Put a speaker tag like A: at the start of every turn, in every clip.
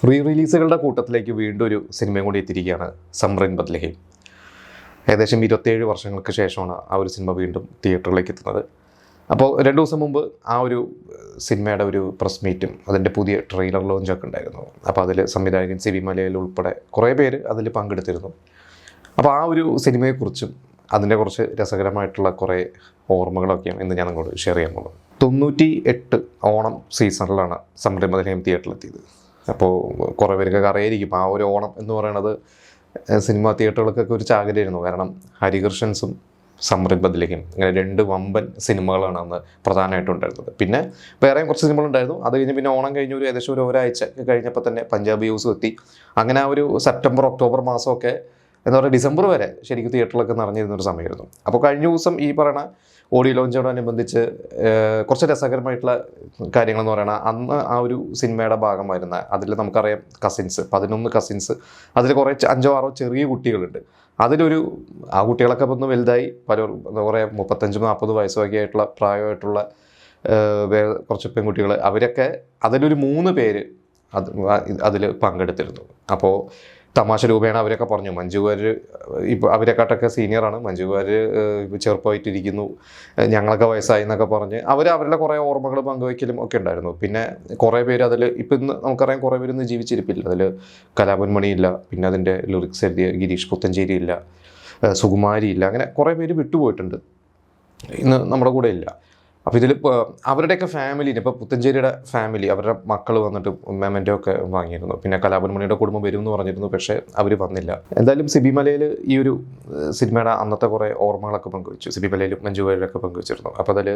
A: Re റിലീസുകളുടെ കൂട്ടത്തിലേക്ക് വീണ്ടും ഒരു സിനിമയും കൂടി എത്തിയിരിക്കുകയാണ് സമ്രിൻ ബദ്ലഹീം. ഏകദേശം 27 വർഷങ്ങൾക്ക് ശേഷമാണ് ആ ഒരു സിനിമ വീണ്ടും തിയേറ്ററിലേക്ക് എത്തുന്നത്. അപ്പോൾ 2 ദിവസം മുമ്പ് ആ ഒരു സിനിമയുടെ ഒരു പ്രസ് മീറ്റും അതിൻ്റെ പുതിയ ട്രെയിലർ ലോഞ്ചൊക്കെ ഉണ്ടായിരുന്നു. അപ്പോൾ അതിൽ സംവിധായകൻ സിബി മലയിൽ ഉൾപ്പെടെ കുറേ പേര് അതിൽ പങ്കെടുത്തിരുന്നു. അപ്പോൾ ആ ഒരു സിനിമയെക്കുറിച്ചും അതിൻ്റെ കുറച്ച് രസകരമായിട്ടുള്ള കുറേ ഓർമ്മകളൊക്കെയാണ് ഇന്ന് ഞാൻ നിങ്ങളോട് ഷെയർ ചെയ്യാൻ പോകുന്നത്. 98 ഓണം സീസണിലാണ് സമ്രിൻ ബദ്ലഹീം തിയേറ്ററിലെത്തിയത്. അപ്പോൾ കുറേ പേർക്കൊക്കെ അറിയായിരിക്കും ആ ഒരു ഓണം എന്ന് പറയുന്നത് സിനിമ തിയേറ്ററുകൾക്കൊക്കെ ഒരു ചാകരയായിരുന്നു. കാരണം ഹരികൃഷ്ണൻസും സമ്രിൻ ബദ്ലഹീം ഇങ്ങനെ 2 വമ്പൻ സിനിമകളാണ് അന്ന് പ്രധാനമായിട്ടുണ്ടായിരുന്നത്. പിന്നെ വേറെയും കുറച്ച് സിനിമകളുണ്ടായിരുന്നു. അത് കഴിഞ്ഞ് പിന്നെ ഓണം കഴിഞ്ഞ് ഒരു ഏകദേശം ഒരാഴ്ച കഴിഞ്ഞപ്പോൾ തന്നെ പഞ്ചാബി ഹൗസും എത്തി. അങ്ങനെ ആ ഒരു സെപ്റ്റംബർ ഒക്ടോബർ മാസമൊക്കെ എന്താ പറയുക, ഡിസംബർ വരെ ശരിക്കും തിയേറ്ററിലൊക്കെ നിറഞ്ഞിരുന്നൊരു സമയമായിരുന്നു. അപ്പോൾ കഴിഞ്ഞ ദിവസം ഈ പറയുന്ന ഓഡിയോ ലോഞ്ചോടനുബന്ധിച്ച് കുറച്ച് രസകരമായിട്ടുള്ള കാര്യങ്ങളെന്ന് പറയുന്നത്, അന്ന് ആ ഒരു സിനിമയുടെ ഭാഗമായിരുന്ന അതിൽ നമുക്കറിയാം കസിൻസ് 11 കസിൻസ്, അതിൽ കുറേ 5-6 ചെറിയ കുട്ടികളുണ്ട്. അതിലൊരു ആ കുട്ടികളൊക്കെ ഒന്ന് വലുതായി പലരും എന്താ പറയുക 35-40 വയസ്സൊക്കെ ആയിട്ടുള്ള പ്രായമായിട്ടുള്ള കുറച്ച് പെൺകുട്ടികൾ, അവരൊക്കെ അതിലൊരു 3 പേര് അതിൽ പങ്കെടുത്തിരുന്നു. അപ്പോൾ തമാശ രൂപേണ അവരൊക്കെ പറഞ്ഞു, മഞ്ജു വാര്യർ ഇപ്പോൾ അവരെക്കാട്ടൊക്കെ സീനിയറാണ്, മഞ്ജു വാര്യർ ചെറുപ്പമായിട്ടിരിക്കുന്നു, ഞങ്ങളൊക്കെ വയസ്സായി എന്നൊക്കെ പറഞ്ഞ് അവരുടെ കുറേ ഓർമ്മകൾ പങ്കുവയ്ക്കലും ഒക്കെ ഉണ്ടായിരുന്നു. പിന്നെ കുറേ പേര് അതിൽ ഇപ്പം ഇന്ന് നമുക്കറിയാം കുറേ പേരൊന്നും ജീവിച്ചിരിപ്പില്ല. അതിൽ കലാഭവൻ മണിയില്ല, പിന്നെ അതിൻ്റെ ലിറിക്സ് എഴുതിയ ഗിരീഷ് പുത്തഞ്ചേരി ഇല്ല, സുകുമാരി ഇല്ല, അങ്ങനെ കുറേ പേര് വിട്ടുപോയിട്ടുണ്ട്, ഇന്ന് നമ്മുടെ കൂടെ ഇല്ല. അപ്പോൾ ഇതിൽ അവരുടെയൊക്കെ ഫാമിലിന് ഇപ്പോൾ പുത്തഞ്ചേരിയുടെ ഫാമിലി അവരുടെ മക്കൾ വന്നിട്ട് മെമൻറ്റോ ഒക്കെ വാങ്ങിയിരുന്നു. പിന്നെ കലാഭവൻ മണിയുടെ കുടുംബം വരും എന്ന് പറഞ്ഞിരുന്നു, പക്ഷേ അവർ വന്നില്ല. എന്തായാലും സിബി മലയിൽ ഈ ഒരു സിനിമയുടെ അന്നത്തെ കുറേ ഓർമ്മകളൊക്കെ പങ്കുവച്ചു. സിബി മലയിലും മഞ്ജു വാര്യരൊക്കെ പങ്കുവച്ചിരുന്നു. അപ്പോൾ അതിൽ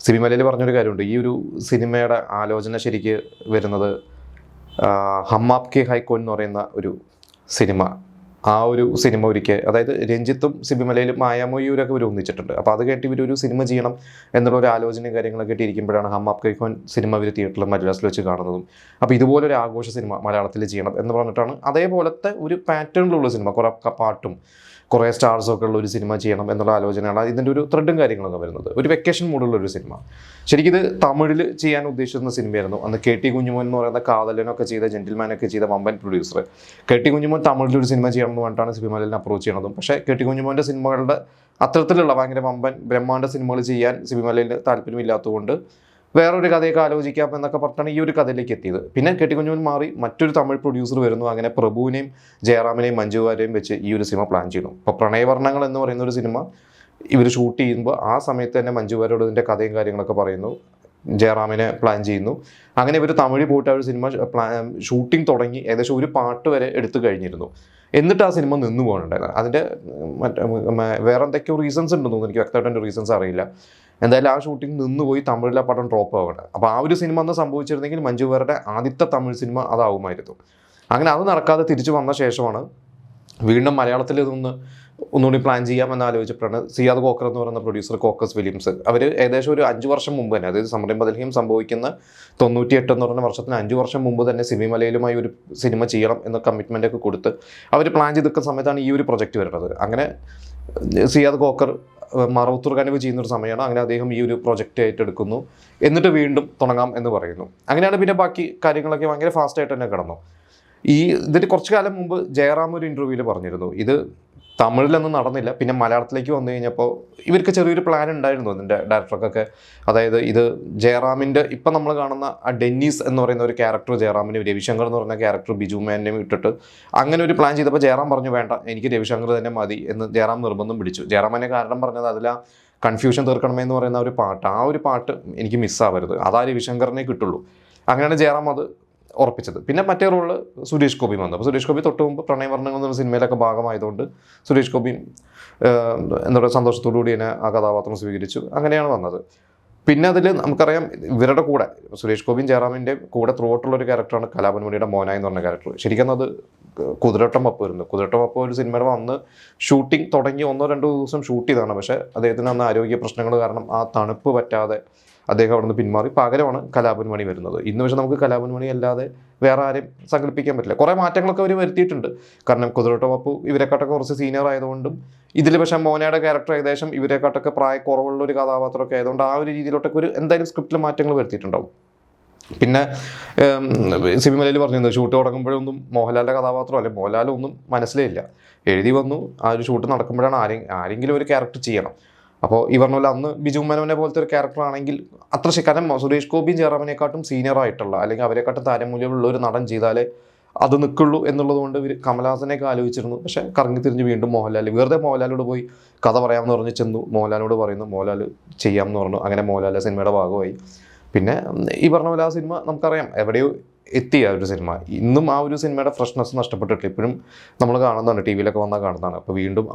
A: സിബി മലയിൽ പറഞ്ഞൊരു കാര്യമുണ്ട്, ഈ ഒരു സിനിമയുടെ ആലോചന ശരിക്ക് വരുന്നത് ഹം ആപ്കെ ഹൈ കോൻ എന്ന് പറയുന്ന ഒരു സിനിമ, ആ ഒരു സിനിമ ഒരിക്കൽ, അതായത് രഞ്ജിത്തും സിബിമലയിലും മായാമൊയ്യൂരൊക്കെ ഇവർ ഒന്നിച്ചിട്ടുണ്ട്. അപ്പോൾ അത് കേട്ട് ഇവരൊരു സിനിമ ചെയ്യണം എന്നുള്ള ഒരു ആലോചനയും കാര്യങ്ങളൊക്കെ ഇരിക്കുമ്പോഴാണ് ഹം ആപ്കെ ഹൈ കോൻ സിനിമ ഇവർ തിയേറ്ററിൽ മദ്രാസിൽ വെച്ച് കാണുന്നതും. അപ്പോൾ ഇതുപോലൊരു ആഘോഷ സിനിമ മലയാളത്തിൽ ചെയ്യണം എന്ന് പറഞ്ഞിട്ടാണ് അതേപോലത്തെ ഒരു പാറ്റേണിലുള്ള സിനിമ, കുറേ പാട്ടും കുറേ സ്റ്റാർസൊക്കെ ഉള്ള ഒരു സിനിമ ചെയ്യണം എന്നുള്ള ആലോചനയാണ് ഇതിൻ്റെ ഒരു ത്രെഡും കാര്യങ്ങളൊക്കെ വരുന്നത്. ഒരു വെക്കേഷൻ മൂഡുള്ള ഒരു സിനിമ. ശരിക്കും ഇത് തമിഴിൽ ചെയ്യാൻ ഉദ്ദേശിച്ചിരുന്ന സിനിമയായിരുന്നു. അന്ന് കെ ടി കുഞ്ഞുമോൻ എന്ന് പറയുന്ന കാതലനൊക്കെ ചെയ്ത ജെന്റിൽമാനൊക്കെ ചെയ്ത വമ്പൻ പ്രൊഡ്യൂസർ കെ ടി കുഞ്ഞുമോൻ തമിഴിലൊരു സിനിമ ചെയ്യണം എന്ന് പറഞ്ഞിട്ടാണ് സിബി മലയിലിനെ അപ്രോച്ച് ചെയ്യണതും. പക്ഷേ കെ ടി കുഞ്ഞുമോൻ്റെ സിനിമകളുടെ അത്തരത്തിലുള്ള ഭയങ്കര വമ്പൻ ബ്രഹ്മാണ്ഡ സിനിമകൾ ചെയ്യാൻ സിബി മലയിൽ താല്പര്യമില്ലാത്തതുകൊണ്ട് വേറൊരു കഥയൊക്കെ ആലോചിക്കാം എന്നൊക്കെ പറഞ്ഞിട്ടാണ് ഈ ഒരു കഥയിലേക്ക് എത്തിയത്. പിന്നെ കെ ടി കുഞ്ഞുമോൻ മാറി മറ്റൊരു തമിഴ് പ്രൊഡ്യൂസർ വരുന്നു. അങ്ങനെ പ്രഭുവിനെയും ജയറാമിനെയും മഞ്ജു വാര്യരെയും വെച്ച് ഈ ഒരു സിനിമ പ്ലാൻ ചെയ്യുന്നു. ഇപ്പോൾ പ്രണയവർണ്ണങ്ങൾ എന്ന് പറയുന്ന ഒരു സിനിമ ഇവർ ഷൂട്ട് ചെയ്യുമ്പോൾ ആ സമയത്ത് തന്നെ മഞ്ജു വാര്യരോട് ഇതിൻ്റെ കഥയും കാര്യങ്ങളൊക്കെ പറയുന്നു, ജയറാമിനെ പ്ലാൻ ചെയ്യുന്നു. അങ്ങനെ ഇവർ തമിഴിൽ പോയിട്ട് ആ ഒരു സിനിമ ഷൂട്ടിംഗ് തുടങ്ങി ഏകദേശം ഒരു പാട്ട് വരെ എടുത്തു കഴിഞ്ഞിരുന്നു. എന്നിട്ട് ആ സിനിമ നിന്ന് പോകുന്നുണ്ടായിരുന്നു. അതിൻ്റെ വേറെ എന്തൊക്കെയോ റീസൺസ് ഉണ്ടെന്ന് തോന്നുന്നു, എനിക്ക് വ്യക്തമായിട്ട് എൻ്റെ റീസൺസ് അറിയില്ല. എന്തായാലും ആ ഷൂട്ടിംഗ് നിന്നുപോയി, തമിഴിലെ പടം ഡ്രോപ്പ് ആവുകയാണ്. അപ്പോൾ ആ ഒരു സിനിമ അന്ന് സംഭവിച്ചിരുന്നെങ്കിൽ മഞ്ജു വാര്യരുടെ ആദ്യത്തെ തമിഴ് സിനിമ അതാവുമായിരുന്നു. അങ്ങനെ അത് നടക്കാതെ തിരിച്ചു വന്ന ശേഷമാണ് വീണ്ടും മലയാളത്തിൽ ഒന്നുകൂടി പ്ലാൻ ചെയ്യാമെന്ന് ആലോചിച്ചപ്പോഴാണ് സിയാദ് കോക്കർ എന്ന് പറയുന്ന പ്രൊഡ്യൂസർ കോക്കസ് വില്യംസ്, അവർ ഏകദേശം ഒരു 5 വർഷം മുമ്പ് തന്നെ, അതായത് സമ്രിൻ ബദ്ലഹീം സംഭവിക്കുന്ന 98 എന്ന് പറയുന്ന വർഷത്തിന് 5 വർഷം മുമ്പ് തന്നെ സിബി മലയിലുമായി ഒരു സിനിമ ചെയ്യണം എന്ന കമ്മിറ്റ്മെൻ്റ് ഒക്കെ കൊടുത്ത് അവർ പ്ലാൻ ചെയ്തിരിക്കുന്ന സമയത്താണ് ഈ ഒരു പ്രൊജക്റ്റ് വരുന്നത്. അങ്ങനെ സിയാദ് കോക്കർ മറവത്തൂർ കനിവ് ചെയ്യുന്നൊരു സമയമാണ്. അങ്ങനെ അദ്ദേഹം ഈ ഒരു പ്രൊജക്റ്റ് ഏറ്റെടുക്കുന്നു, എന്നിട്ട് വീണ്ടും തുടങ്ങാം എന്ന് പറയുന്നു. അങ്ങനെയാണ് പിന്നെ ബാക്കി കാര്യങ്ങളൊക്കെ ഭയങ്കര ഫാസ്റ്റായിട്ട് തന്നെ കിടന്നു. ഇതിന് കുറച്ച് കാലം മുമ്പ് ജയറാം ഒരു ഇൻ്റർവ്യൂവിൽ പറഞ്ഞിരുന്നു, ഇത് തമിഴിലൊന്നും നടന്നില്ല. പിന്നെ മലയാളത്തിലേക്ക് വന്നു കഴിഞ്ഞപ്പോൾ ഇവർക്ക് ചെറിയൊരു പ്ലാൻ ഉണ്ടായിരുന്നു ഇതിൻ്റെ ഡയറക്ടർക്കൊക്കെ. അതായത് ഇത് ജയറാമിൻ്റെ ഇപ്പം നമ്മൾ കാണുന്ന ആ ഡെന്നീസ് എന്ന് പറയുന്ന ഒരു ക്യാരക്ടർ ജയറാമിനും രവിശങ്കർ എന്ന് പറയുന്ന ക്യാരക്ടർ ബിജു മേനെയും ഇട്ടിട്ട് അങ്ങനെ ഒരു പ്ലാൻ ചെയ്തപ്പോൾ ജയറാം പറഞ്ഞു വേണ്ട, എനിക്ക് രവിശങ്കർ തന്നെ മതി എന്ന് ജയറാം നിർബന്ധം പിടിച്ചു. ജയറാമിനെ കാരണം പറഞ്ഞത് അതിൽ ആ കൺഫ്യൂഷൻ തീർക്കണമേ എന്ന് പറയുന്ന ആ ഒരു പാട്ട് എനിക്ക് മിസ്സാവരുത്, അതാ രവിശങ്കറിനെ കിട്ടുള്ളൂ. അങ്ങനെയാണ് ജയറാം അത് ഉറപ്പിച്ചത്. പിന്നെ മറ്റേ റോളിൽ സുരേഷ് ഗോപി വന്നു. അപ്പോൾ സുരേഷ് ഗോപി തൊട്ട് മുമ്പ് പ്രണയവർണ്ണങ്ങൾ എന്ന സിനിമയിലൊക്കെ ഭാഗമായതുകൊണ്ട് സുരേഷ് ഗോപിയും എന്താ പറയുക സന്തോഷത്തോടു കൂടി തന്നെ ആ കഥാപാത്രം സ്വീകരിച്ചു. അങ്ങനെയാണ് വന്നത്. പിന്നെ അതിൽ നമുക്കറിയാം ഇവരുടെ കൂടെ സുരേഷ് ഗോപിയും ജയറാമിൻ്റെ കൂടെ ത്രൂ ഔട്ടുള്ളൊരു ക്യാരക്ടറാണ് കലാഭവൻ മണിയുടെ മോനായി എന്ന് പറഞ്ഞ ക്യാരക്ടർ. ശരിക്കും അത് കുതിരട്ടം പപ്പ് വരുന്നു. കുതിരട്ടം പപ്പ് ഒരു സിനിമയുടെ വന്ന് ഷൂട്ടിംഗ് തുടങ്ങി 1-2 ദിവസം ഷൂട്ട് ചെയ്തതാണ്. പക്ഷേ അദ്ദേഹത്തിന് അന്ന് ആരോഗ്യ പ്രശ്നങ്ങൾ കാരണം ആ തണുപ്പ് പറ്റാതെ അദ്ദേഹം അവിടെ നിന്ന് പിന്മാറി. പകരമാണ് കലാഭവൻ മണി വരുന്നത്. ഇന്ന് പക്ഷേ നമുക്ക് കലാഭവൻ മണി അല്ലാതെ വേറെ ആരെയും സങ്കല്പിക്കാൻ പറ്റില്ല. കുറേ മാറ്റങ്ങളൊക്കെ അവർ വരുത്തിയിട്ടുണ്ട്. കാരണം കുതിരട്ടം പപ്പു ഇവരെക്കാട്ടൊക്കെ കുറച്ച് സീനിയർ ആയതുകൊണ്ടും ഇതിൽ പക്ഷേ മോനയുടെ ക്യാരക്ടർ ഏകദേശം ഇവരെക്കാട്ടൊക്കെ പ്രായക്കുറവുള്ള ഒരു കഥാപാത്രമൊക്കെ ആയതുകൊണ്ട് ആ ഒരു രീതിയിലോട്ടൊക്കെ എന്തായാലും സ്ക്രിപ്റ്റിൽ മാറ്റങ്ങൾ വരുത്തിയിട്ടുണ്ടാവും. പിന്നെ സിബി മലയിൽ പറഞ്ഞിരുന്നത് ഷൂട്ട് തുടങ്ങുമ്പോഴൊന്നും മോഹൻലാലിൻ്റെ കഥാപാത്രം അല്ലെങ്കിൽ മോഹൻലാലൊന്നും മനസ്സിലേ ഇല്ല, എഴുതി വന്നു, ആ ഒരു ഷൂട്ട് നടക്കുമ്പോഴാണ് ആരെങ്കിലും ഒരു ക്യാരക്ടർ ചെയ്യണം. അപ്പോൾ ഈ പറഞ്ഞ പോലെ അന്ന് ബിജു മേനോനെ പോലത്തെ ഒരു ക്യാരക്ടർ ആണെങ്കിൽ അത്ര കാരണം സുരേഷ് ഗോപിയും ജയറാമിനെക്കാട്ടും സീനിയർ ആയിട്ടുള്ള അല്ലെങ്കിൽ അവരെക്കാട്ടും താരമൂല്യമുള്ള ഒരു നടൻ ചെയ്താലേ അത് നിൽക്കുള്ളൂ എന്നുള്ളത് കൊണ്ട് ഇവർ കമലഹാസനെയൊക്കെ ആലോചിച്ചിരുന്നു. പക്ഷേ കറങ്ങി തിരിഞ്ഞ് വീണ്ടും മോഹൻലാൽ വെറുതെ മോഹൻലാലോട് പോയി കഥ പറയാമെന്ന് പറഞ്ഞ് ചെന്നു, മോഹൻലാലിനോട് പറയുന്നു, മോഹൻലാൽ ചെയ്യാമെന്ന് പറഞ്ഞു. അങ്ങനെ മോഹൻലാൽ സിനിമയുടെ ഭാഗമായി. പിന്നെ ഈ പറഞ്ഞ പോലെ ആ സിനിമ നമുക്കറിയാം എവിടെയോ എത്തി ആ ഒരു സിനിമ. ഇന്നും ആ ഒരു സിനിമയുടെ ഫ്രഷ്നെസ് നഷ്ടപ്പെട്ടിട്ടില്ല, ഇപ്പോഴും നമ്മൾ കാണുന്നതാണ്, ടി വിയിലൊക്കെ വന്നാൽ കാണുന്നതാണ്. അപ്പോൾ വീണ്ടും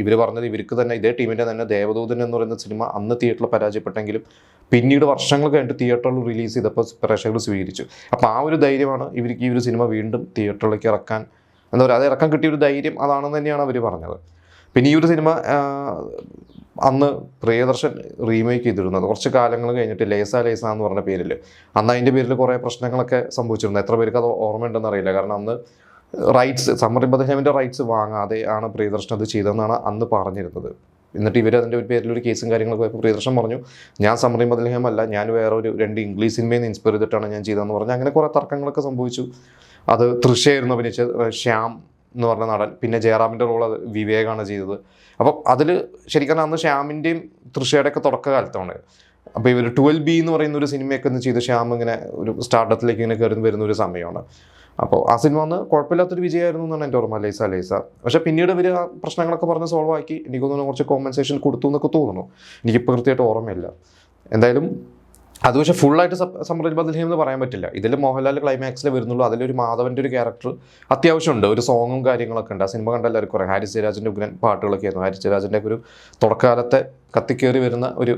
A: ഇവർ പറഞ്ഞത് ഇവർക്ക് തന്നെ ഇതേ ടീമിൻ്റെ തന്നെ ദേവദൂതൻ എന്ന് പറയുന്ന സിനിമ അന്ന് തിയേറ്ററിൽ പരാജയപ്പെട്ടെങ്കിലും പിന്നീട് വർഷങ്ങൾ കഴിഞ്ഞിട്ട് തിയേറ്ററിൽ റിലീസ് ചെയ്തപ്പോൾ പ്രേക്ഷകർ സ്വീകരിച്ചു. അപ്പോൾ ആ ഒരു ധൈര്യമാണ് ഇവർക്ക് ഈ ഒരു സിനിമ വീണ്ടും തിയേറ്ററിലേക്ക് ഇറക്കാൻ, എന്താ പറയുക, അത് ഇറക്കാൻ കിട്ടിയ ഒരു ധൈര്യം അതാണെന്ന് തന്നെയാണ് അവർ പറഞ്ഞത്. പിന്നെ ഈ ഒരു സിനിമ അന്ന് പ്രിയദർശൻ റീമേക്ക് ചെയ്തിരുന്നത് കുറച്ച് കാലങ്ങൾ കഴിഞ്ഞിട്ട് ലേസ എന്ന് പറഞ്ഞ പേരിൽ, അന്ന് അതിൻ്റെ പേരിൽ കുറേ പ്രശ്നങ്ങളൊക്കെ സംഭവിച്ചിരുന്നു. എത്ര പേർക്ക് അത് ഓർമ്മയുണ്ടെന്ന് അറിയില്ല. കാരണം അന്ന് റൈറ്റ്സ് സമ്മറിൻ ബദ്ലഹേമിൻ്റെ റൈറ്റ്സ് വാങ്ങാതെ ആണ് പ്രിയദർശൻ അത് ചെയ്തതെന്നാണ് അന്ന് പറഞ്ഞിരുന്നത്. എന്നിട്ട് ഇവർ അതിൻ്റെ ഒരു പേരിലൊരു കേസും കാര്യങ്ങളൊക്കെ പോയപ്പോൾ പ്രിയദർശൻ പറഞ്ഞു, ഞാൻ സമ്മറിൻ ബദ്ലഹേം അല്ല, ഞാൻ വേറെ ഒരു 2 ഇംഗ്ലീഷ് സിനിമയിൽ നിന്ന് ഇൻസ്പയർ ചെയ്തിട്ടാണ് ഞാൻ ചെയ്തതെന്ന് പറഞ്ഞു. അങ്ങനെ കുറേ തർക്കങ്ങളൊക്കെ സംഭവിച്ചു. അത് തൃശ്ശയായിരുന്നു അഭിനയിച്ച ശ്യാം എന്ന് പറഞ്ഞ നടൻ. പിന്നെ ജയറാമിൻ്റെ റോൾ അത് വിവേകാണ് ചെയ്തത്. അപ്പം അതിൽ ശരിക്കും അന്ന് ശ്യാമിൻ്റെയും തൃശ്ശയുടെയൊക്കെ തുടക്കകാലത്താണ്. അപ്പോൾ ഇവർ 12B എന്ന് പറയുന്ന ഒരു സിനിമയൊക്കെ ഒന്ന് ചെയ്ത് ശ്യാം ഇങ്ങനെ ഒരു സ്റ്റാർട്ടപ്പിലേക്ക് ഇങ്ങനെ കയറി വരുന്ന ഒരു സമയമാണ്. അപ്പോൾ ആ സിനിമ അന്ന് കുഴപ്പമില്ലാത്തൊരു വിജയമായിരുന്നു എന്നാണ് എൻ്റെ ഓർമ്മ, ലേസ. പക്ഷേ പിന്നീട് ഇവർ ആ പ്രശ്നങ്ങളൊക്കെ പറഞ്ഞ് സോൾവ് ആക്കി, എനിക്ക് തോന്നുന്നു കുറച്ച് കോമ്പൻസേഷൻ കൊടുത്തു എന്നൊക്കെ തോന്നുന്നു. എനിക്കിപ്പോൾ കൃത്യമായിട്ട് ഓർമ്മയില്ല. എന്തായാലും അത് പക്ഷേ ഫുള്ളായിട്ട് സമ്മറിൻ ബദ്ലഹേം എന്ന് പറയാൻ പറ്റില്ല. ഇതിൽ മോഹൻലാൽ ക്ലൈമാക്സിൽ വരുന്നുള്ളൂ. അതിലൊരു മാധവൻ്റെ ഒരു ക്യാരക്ടർ അത്യാവശ്യമുണ്ട്, ഒരു സോങ്ങും കാര്യങ്ങളൊക്കെ ഉണ്ട്. ആ സിനിമ കണ്ട എല്ലാവർക്കും കുറേ ഹാരിസ് ജയരാജിൻ്റെ ഉഗ്രൻ പാട്ടുകളൊക്കെ ആയിരുന്നു. ഹാരിസ് ജയരാജിൻ്റെ ഒരു തുടക്കാലത്തെ കത്തിക്കേറി വരുന്ന ഒരു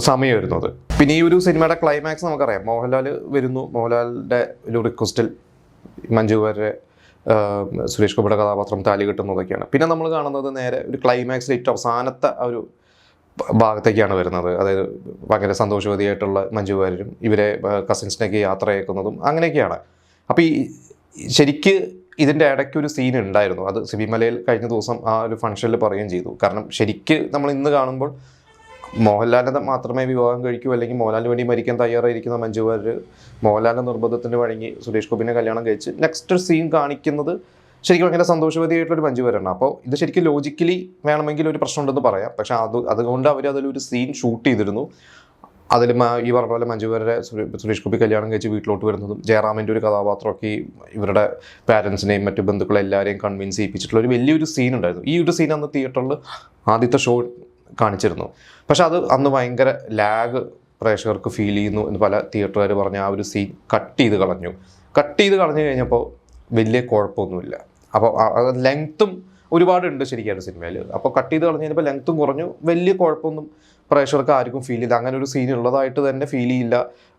A: സമയമായിരുന്നു അത്. പിന്നെ ഈ ഒരു സിനിമയുടെ ക്ലൈമാക്സ് നമുക്കറിയാം, മോഹൻലാൽ വരുന്നു, മോഹൻലാലിൻ്റെ ഒരു റിക്വസ്റ്റിൽ മഞ്ജു വാര്യരെ സുരേഷ് ഗോപിയുടെ കഥാപാത്രം താലി കെട്ടുന്നതൊക്കെയാണ്. പിന്നെ നമ്മൾ കാണുന്നത് നേരെ ഒരു ക്ലൈമാക്സിൽ ഏറ്റവും അവസാനത്തെ ആ ഒരു ഭാഗത്തേക്കാണ് വരുന്നത്. അതായത് ഭയങ്കര സന്തോഷവതിയായിട്ടുള്ള മഞ്ജു വാര്യരും ഇവരെ കസിൻസിനൊക്കെ യാത്ര അയക്കുന്നതും അങ്ങനെയൊക്കെയാണ്. അപ്പോൾ ഈ ശരിക്ക് ഇതിൻ്റെ ഇടയ്ക്ക് ഒരു സീൻ ഉണ്ടായിരുന്നു. അത് സിബി മലയിൽ കഴിഞ്ഞ ദിവസം ആ ഒരു ഫംഗ്ഷനിൽ പറയുകയും ചെയ്തു. കാരണം ശരിക്ക് നമ്മൾ ഇന്ന് കാണുമ്പോൾ മോഹൻലാലിനെ മാത്രമേ വിവാഹം കഴിക്കൂ, അല്ലെങ്കിൽ മോഹൻലാലിന് വേണ്ടി മരിക്കാൻ തയ്യാറായിരിക്കുന്ന മഞ്ജു വാര്യർ മോഹൻലാലിൻ്റെ നിർബന്ധത്തിന് വഴങ്ങി സുരേഷ് ഗോപിനെ കല്യാണം കഴിച്ച് നെക്സ്റ്റ് ഒരു സീൻ കാണിക്കുന്നത് ശരിക്കും ഭയങ്കര സന്തോഷവതിയായിട്ടൊരു മഞ്ജു വാര്യരാണ്. അപ്പോൾ ഇത് ശരിക്കും ലോജിക്കലി വേണമെങ്കിൽ ഒരു പ്രശ്നമുണ്ടെന്ന് പറയാം. പക്ഷേ അതുകൊണ്ട് അവർ അതിലൊരു സീൻ ഷൂട്ട് ചെയ്തിരുന്നു. അതിൽ ഈ പറഞ്ഞ പോലെ മഞ്ജു വാര്യരെ സുരേഷ് ഗോപി കല്യാണം കഴിച്ച് വീട്ടിലോട്ട് വരുന്നതും ജയറാമിൻ്റെ ഒരു കഥാപാത്രമൊക്കെ ഇവരുടെ പാരൻസിനെയും മറ്റു ബന്ധുക്കളെല്ലാവരെയും കൺവിൻസ് ചെയ്യിപ്പിച്ചിട്ടുള്ള ഒരു വലിയൊരു സീൻ ഉണ്ടായിരുന്നു. ഈ ഒരു സീൻ അന്ന് തിയേറ്ററിൽ ആദ്യത്തെ ഷോ കാണിച്ചിരുന്നു. പക്ഷെ അത് അന്ന് ഭയങ്കര ലാഗ് പ്രേക്ഷകർക്ക് ഫീൽ ചെയ്യുന്നു എന്ന് പല തിയേറ്ററുകാർ പറഞ്ഞ ആ ഒരു സീൻ കട്ട് ചെയ്ത് കളഞ്ഞു കഴിഞ്ഞപ്പോൾ വലിയ കുഴപ്പമൊന്നുമില്ല. അപ്പോൾ ലെങ്ത്തും ഒരുപാടുണ്ട് ശരിക്കും സിനിമയിൽ. അപ്പോൾ കട്ട് ചെയ്ത് കളഞ്ഞു കഴിഞ്ഞപ്പോൾ ലെങ്ത്തും കുറഞ്ഞു, വലിയ കുഴപ്പമൊന്നും പ്രേക്ഷകർക്ക് ആർക്കും ഫീൽ ചെയ്യില്ല. അങ്ങനെ ഒരു സീൻ ഉള്ളതായിട്ട് തന്നെ ഫീൽ ചെയ്യില്ല.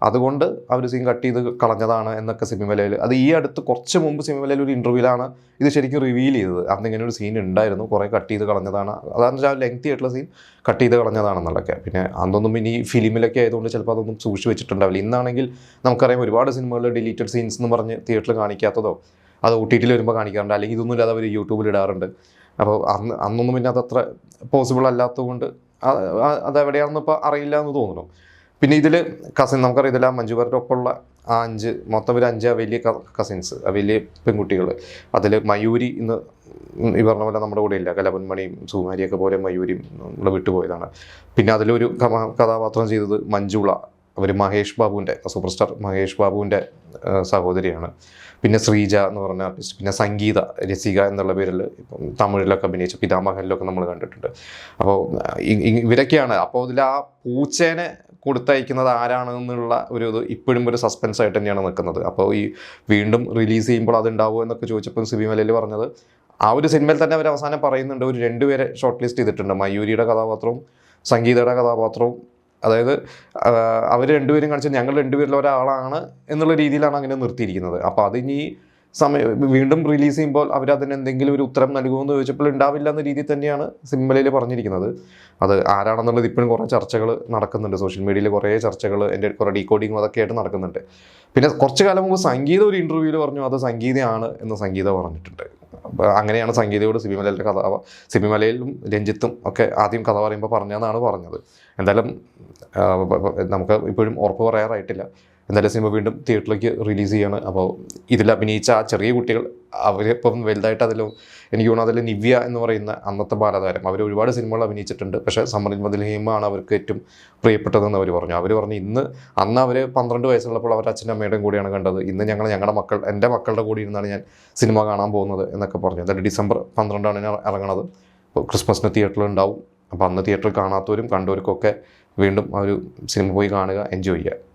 A: അതുകൊണ്ട് ആ ഒരു സീൻ കട്ട് ചെയ്ത് കളഞ്ഞതാണ് എന്നൊക്കെ സിനിമയിൽ, അത് ഈ അടുത്ത് കുറച്ച് മുമ്പ് സിനിമയിൽ ഒരു ഇൻ്റർവ്യൂവിലാണ് ഇത് ശരിക്കും റിവീൽ ചെയ്തത്. അന്ന് ഇങ്ങനെ ഒരു സീൻ ഉണ്ടായിരുന്നു, കുറേ കട്ട് ചെയ്ത് കളഞ്ഞതാണ്, അതാണ് ആ ലെങ്തി ആയിട്ടുള്ള സീൻ കട്ട് ചെയ്ത് കളഞ്ഞതാണെന്നുള്ളതൊക്കെ. പിന്നെ അതൊന്നും ഇനി ഫിലിമിലൊക്കെ ആയതുകൊണ്ട് ചിലപ്പോൾ അതൊന്നും സൂക്ഷിച്ച് വെച്ചിട്ടുണ്ടാവില്ല. ഇന്നാണെങ്കിൽ നമുക്കറിയാം ഒരുപാട് സിനിമകൾ ഡിലീറ്റഡ് സീൻസ് എന്ന് പറഞ്ഞ് തിയേറ്ററിൽ കാണിക്കാത്തതോ അത് OTT വരുമ്പോൾ കാണിക്കാറുണ്ട്, അല്ലെങ്കിൽ ഇതൊന്നും ഇല്ലാതെ അവർ യൂട്യൂബിൽ ഇടാറുണ്ട്. അപ്പോൾ അന്നൊന്നും പിന്നെ അതത്ര പോസിബിൾ അല്ലാത്തതുകൊണ്ട് അതെവിടെയാണെന്ന് ഇപ്പോൾ അറിയില്ല എന്ന് തോന്നുന്നു. പിന്നെ ഇതിൽ നമുക്കറിയാം, ഇതിൽ ആ മഞ്ജു വാര്യരുടെ ഒപ്പമുള്ള ആ മൊത്തം ഒരു 5 വലിയ കസിൻസ്, വലിയ പെൺകുട്ടികൾ. അതിൽ മയൂരി ഇന്ന് ഈ പറഞ്ഞ പോലെ നമ്മുടെ കൂടെ ഇല്ല, കലപന്മണിയും സുകുമാരിയൊക്കെ പോലെ മയൂരിയും നമ്മൾ വിട്ടുപോയതാണ്. പിന്നെ അതിലൊരു കഥാപാത്രം ചെയ്തത് മഞ്ജുള, അവർ മഹേഷ് ബാബുവിൻ്റെ സൂപ്പർ സ്റ്റാർ മഹേഷ് ബാബുവിൻ്റെ സഹോദരിയാണ്. പിന്നെ ശ്രീജ എന്ന് പറഞ്ഞ ആർട്ടിസ്റ്റ്, പിന്നെ സംഗീത രസിക എന്നുള്ള പേരിൽ തമിഴിലൊക്കെ അഭിനയിച്ച പിതാമഹനിലൊക്കെ നമ്മൾ കണ്ടിട്ടുണ്ട്. അപ്പോൾ ഇവരൊക്കെയാണ്. അപ്പോൾ ഇതിൽ ആ പൂച്ചേനെ കൊടുത്തയക്കുന്നത് ആരാണെന്നുള്ള ഒരു ഇത് ഇപ്പോഴും ഒരു സസ്പെൻസ് ആയിട്ട് തന്നെയാണ് നിൽക്കുന്നത്. അപ്പോൾ ഈ വീണ്ടും റിലീസ് ചെയ്യുമ്പോൾ അതുണ്ടാവുമോ എന്നൊക്കെ ചോദിച്ചപ്പോൾ സിബി മലയിൽ പറഞ്ഞത് ആ ഒരു സിനിമയിൽ തന്നെ അവർ അവസാനം പറയുന്നുണ്ട്, ഒരു 2 പേരെ ഷോർട്ട് ലിസ്റ്റ് ചെയ്തിട്ടുണ്ട്, മയൂരിയുടെ കഥാപാത്രവും സംഗീതയുടെ കഥാപാത്രവും. അതായത് അവർ 2 പേരും കാണിച്ചത് ഞങ്ങൾ 2 പേരിൽ ഒരാളാണ് എന്നുള്ള രീതിയിലാണ് അങ്ങനെ നിർത്തിയിരിക്കുന്നത്. അപ്പോൾ അതിനി വീണ്ടും റിലീസ് ചെയ്യുമ്പോൾ അവരതിന് എന്തെങ്കിലും ഒരു ഉത്തരം നൽകുമെന്ന് ചോദിച്ചപ്പോൾ ഉണ്ടാവില്ല എന്ന രീതിയിൽ തന്നെയാണ് സിനിമയിൽ പറഞ്ഞിരിക്കുന്നത്. അത് ആരാണെന്നുള്ളത് ഇപ്പോഴും കുറേ ചർച്ചകൾ നടക്കുന്നുണ്ട്, സോഷ്യൽ മീഡിയയിൽ കുറേ ചർച്ചകൾ, എൻ്റെ കുറേ ഡീകോഡിങ്ങും അതൊക്കെ ആയിട്ട് നടക്കുന്നുണ്ട്. പിന്നെ കുറച്ച് കാലം മുമ്പ് സംഗീത ഒരു ഇൻ്റർവ്യൂവിൽ പറഞ്ഞു അത് സംഗീതയാണ് എന്ന് സംഗീത പറഞ്ഞിട്ടുണ്ട്. അപ്പോൾ അങ്ങനെയാണ് സംഗീതയോട് സിബി മലയിലും രഞ്ജിത്തും ഒക്കെ ആദ്യം കഥ പറയുമ്പോൾ പറഞ്ഞതെന്നാണ് പറഞ്ഞത്. എന്തായാലും നമുക്ക് ഇപ്പോഴും ഉറപ്പ് പറയാറായിട്ടില്ല. എന്തായാലും സിനിമ വീണ്ടും തിയേറ്ററിലേക്ക് റിലീസ് ചെയ്യാണ്. അപ്പോൾ ഇതിൽ അഭിനയിച്ച ആ ചെറിയ കുട്ടികൾ അവരിപ്പം വലുതായിട്ട് എനിക്ക് തോന്നുന്നു അതിൽ നിവ്യ എന്ന് പറയുന്ന അന്നത്തെ ബാലതാരം അവർ ഒരുപാട് സിനിമകൾ അഭിനയിച്ചിട്ടുണ്ട്. പക്ഷേ സമ്മർ ഇൻ ബത്ലഹേമാണ് അവർക്ക് ഏറ്റവും പ്രിയപ്പെട്ടതെന്ന് അവർ പറഞ്ഞു. അവർ പറഞ്ഞു അന്ന് അവർ 12 വയസ്സുള്ളപ്പോൾ അവരുടെ അച്ഛനും അമ്മയുടെയും കൂടെയാണ് കണ്ടത്. ഇന്ന് എൻ്റെ മക്കളുടെ കൂടെ ഇരുന്നാണ് ഞാൻ സിനിമ കാണാൻ പോകുന്നത് എന്നൊക്കെ പറഞ്ഞു. എന്തായാലും ഡിസംബർ 12 ഇറങ്ങണത്. അപ്പോൾ ക്രിസ്മസിന് തിയേറ്ററിൽ ഉണ്ടാവും. അപ്പോൾ അന്ന് തിയേറ്ററിൽ കാണാത്തവരും കണ്ടവർക്കൊക്കെ വീണ്ടും ആ ഒരു സിനിമ പോയി കാണുക, എൻജോയ് ചെയ്യുക.